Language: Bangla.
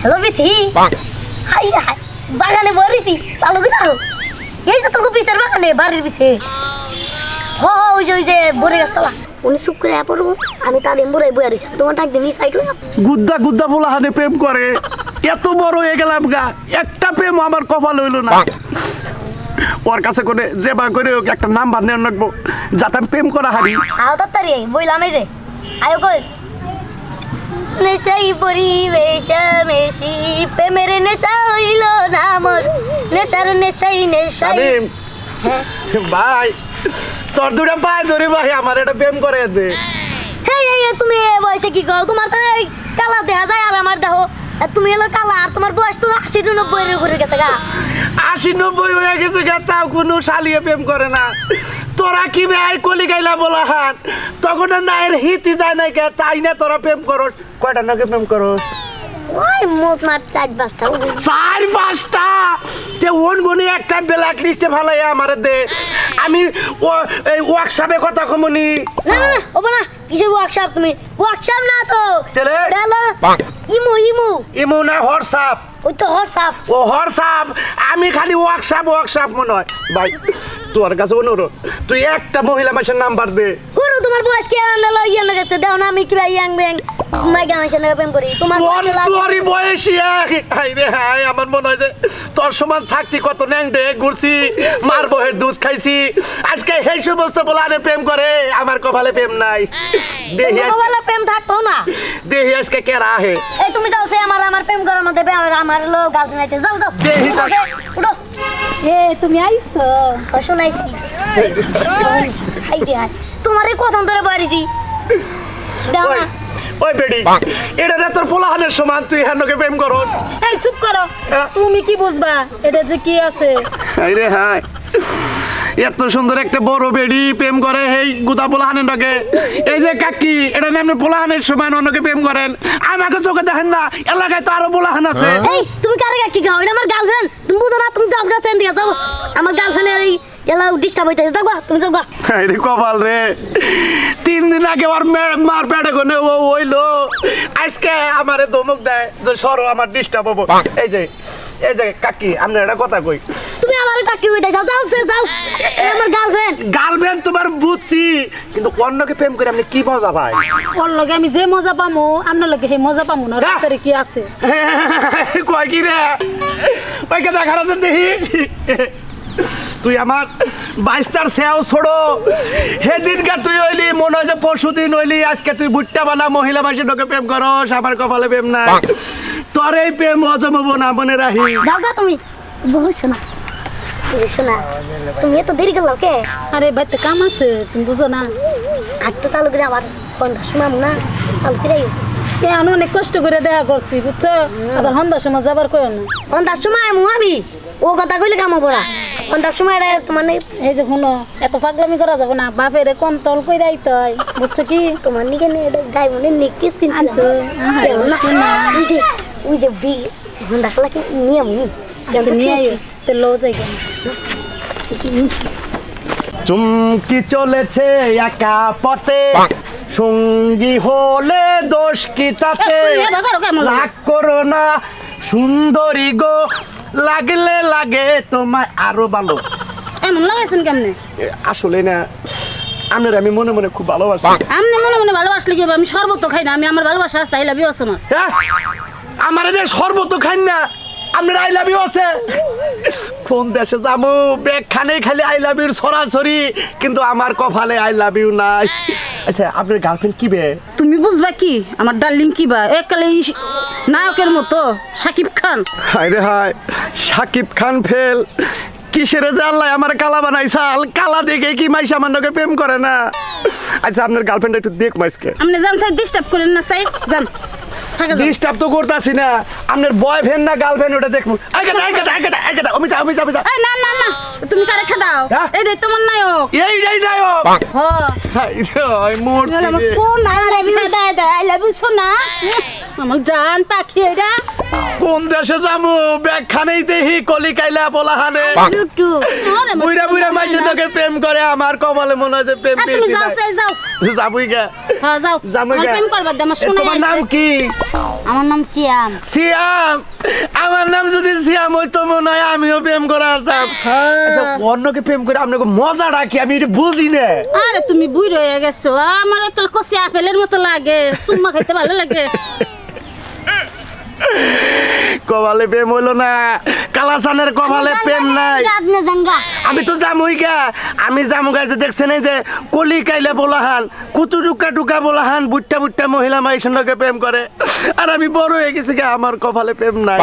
হ্যালো বিথি হাই হাই বাগানে বরিছি চালু কি না এই তো তোকে পিছের বাগানে বাড়ির পিছে ওই যে বরে গাছতলা উনি চুপ করে পড়বো আমি তার এমবুরাই বই আরিছি তোমার ডাক দিবি সাইকেল গুদ্দা গুদ্দা পোলাহানে প্রেম করে এত বড় হয়ে গেলাম গা একটা প্রেম আমার কপাল হইল না ওর কাছে করে যে বা করে একটা নাম্বার নেন রাখবো যাতে আমি প্রেম করা হারি আও তাড়াতাড়ি বইলাম এই যে আয়ো কই নেশাই পরিবেশ মেশি প্রেমের নেশা হইল না মোর নেশার নেশাই নেশাই ভাই তোর দুটা পায়ে ধরে ভাই আমার এটা প্রেম করে দে তুমি বয়সে কি কও তোমার তো কালা দেখা যায় আর আমার দেখো তুমি হলো কালা আর তোমার বয়স তো 80-90 এর উপরে গেছে গা 80-90 হয়ে গেছে গা তাও কোনো শালিয়ে প্রেম করে না তোরা কি ভাই কলি গাইলা বলা হাত তখন না এর হিতি যায় না কে তাই না তোরা প্রেম করস কয়টা নাকি প্রেম করস ওই মোট না 4-5টা 4-5টা তে ওন গনি একটা ব্ল্যাক লিস্টে ফেলাই আমারে দে আমি ও এই ওয়ার্কশপে কথা কমনি না না ওবা না কিসের ওয়ার্কশপ তুমি ওয়ার্কশপ না তো তেরে ইমো না হোয়াটসঅ্যাপ ওই তো হোয়াটসঅ্যাপ ও হোয়াটসঅ্যাপ আমি খালি ওয়ার্কশপ মনে হয় ভাই তোর কাছে অনুরোধ তুই একটা মহিলা মাসের নাম্বার দে গুরু তোমার বয়স কি আনলো ইয়া লাগাছে দাও না আমি কি ভাই ইয়াং ব্যাং মাইগা মাসের নাকি প্রেম করি তোমার তোরই বয়সী হাই রে হাই আমার মনে হয় যে তোর সমান থাকতি কত ন্যাংডে ঘুরছি মার বহের দুধ খাইছি আজকে সেই সমস্ত বলারে প্রেম করে আমার কপালে প্রেম নাই দেহি কপালে প্রেম থাকতো না দেহি আজকে কেরা আহে এই তুমি যাও সে আমার প্রেম করার মধ্যে আমার লোক গার্লফ্রেন্ড আইতে যাও দেহি উঠো এ তুমি আইছো শোনাইছি হাই দে হাই তোমারে কথা ধরে বাড়িছি দাও না ওই বেডি এটা না তোর পোলাহানের সমান তুই হেনকে প্রেম করস এই চুপ করো তুমি কি বুঝবা এটা যে কি আছে হাই রে হাই এত সুন্দর একটা বড় বেডি প্রেম করে এই গুদা পোলাহানের নাকি এই যে কাকি এটা নামে পোলাহানের সমান অন্যকে প্রেম করেন আমাকে চোখে দেখেন না এলাকায় তো আরো পোলাহান আছে এই তুমি কারে কাকি খাও এটা আমার গার্লফ্রেন্ড তুমি বুঝো না তুমি গাছ গাছ এনে যাও আমার গার্লফ্রেন্ডের এই এলা ডিস্টার্ব হইতেছে যাবা তুমি যাবা হাই রে কপাল রে 3 দিন আগে ওর মার পেটে কোনে ও হইলো আজকে আমারে ধমক দেয় যে সরো আমার ডিস্টার্ব হবো এই যে কাকি আমরা একটা কথা কই তুমি আমার কাকি হইতে যাও যাও যাও এই আমার গার্লফ্রেন্ড তোমার বুঝছি কিন্তু অন্যকে প্রেম করে আপনি কি মজা পাই ওর লগে আমি যে মজা পামু আপনার লগে সেই মজা পামু না ভিতরে কি আছে কয় কি রে ওইকে দেখার আছে দেখি তুই আমার 22টার সেও ছোড়ো সেদিনকে তুই হইলি মনে হয় যে পরশুদিন হইলি আজকে তুই বুট্টা বানা মহিলা মাসের লোকে প্রেম করস আমার কপালে প্রেম নাই তোর এই প্রেম হজম হবো না মনে রাখি যাও তুমি বহু শোনা তুমি এত দেরি করলো কে আরে বাইতে কাম আছে তুমি বুঝো না আজ তো চালু করে আমার সন্ধ্যার সময় না চালু করে আমি অনেক কষ্ট করে দেখা করছি বুঝছো আবার সন্ধ্যার সময় যাবার কই না সন্ধ্যার সময় আমি ও কথা কইলে কাম হবো না সন্ধ্যার সময় মানে এই যে শুনো এত পাগলামি করা যাবে না বাপের কন্ট্রোল করে আইতে হয় বুঝছো কি তোমার নিকে গাই মনে নেকিস কিনছো ওই যে বি সন্ধ্যা খেলা কি নিয়ে মুনি নিয়ে লো যাই চুমকি চলেছে একা পথে সঙ্গী হলে দোষ কি তাতে রাগ করো না সুন্দরী গো লাগলে লাগে তোমায় আরো ভালো এমন লাগাইছেন কেমনে আসলে না আপনার আমি মনে মনে খুব ভালোবাসি আপনি মনে মনে ভালোবাসলে কি আমি শরবত খাই না আমি আমার ভালোবাসা আছে আই লাভ ইউ আছে আমার যে শরবত খাই না আপনার আই লাভ ইউ আছে কোন দেশে যাবো ব্যাগ খানে খালি আই লাভ ইউর সরাসরি কিন্তু আমার কপালে আই লাভ ইউ নাই আচ্ছা আপনার গার্লফ্রেন্ড কি বে তুমি বুঝবা কি আমার ডার্লিং কি বা এককালে নায়কের মতো শাকিব খান হায় রে হায় শাকিব খান ফেল কিসের জানলাই আমার কালা বানাইছাল কালা দেখে কি মাইস আমার নাকি প্রেম করে না আচ্ছা আপনার গার্লফ্রেন্ড একটু দেখ মাইসকে আপনি জান চাই ডিস্টার্ব করেন না চাই জান ডিস্টার্ব তো করতাছি না আপনার বয়ফ্রেন্ড না গার্লফ্রেন্ড ওটা দেখবো আমি যা না না না তুমি কারে খাদাও এইটাই তোমার নায়ক এইটাই নায়ক হ্যাঁ মোর সোনা আই লাভ ইউ সোনা আমার জান পাখি এটা কোন দেশে যামু ব্যাগখানেই দেহি কলি কাইলা পোলাহানে ইউটিউব বুইরা বুইরা মাইছে তোকে প্রেম করে আমার কপালে মনে হয় যে প্রেম তুমি পেয়েছি যাও সেই যাও যাবই গা হ্যাঁ যাও যাবই আমার গা প্রেম করবার দে আমার শোনা তোমার নাম কি আমার নাম সিয়াম সিয়াম আমার নাম যদি সিয়াম হইতো মনে হয় আমিও প্রেম করে আসতাম আচ্ছা, অন্যকে প্রেম করে আপনাকে মজাটা কি আমি এটা বুঝি না আরে তুমি বুড়ো হয়ে গেছো আমার একটু কষি আপেলের মতো লাগে সুম্মা খাইতে ভালো লাগে কপালে প্রেম হইলো না কালাসানের কপালে প্রেম নাই আপনি জাঙ্গা আমি তো জামুই গা আমি জামু গাইতে দেখছেন এই যে কলি কাইলে বলাহান কুতু টুকা টুকা বলাহান বুট্টা বুট্টা মহিলা মাইসের লগে প্রেম করে আর আমি বড় হয়ে গেছি গা আমার কপালে প্রেম নাই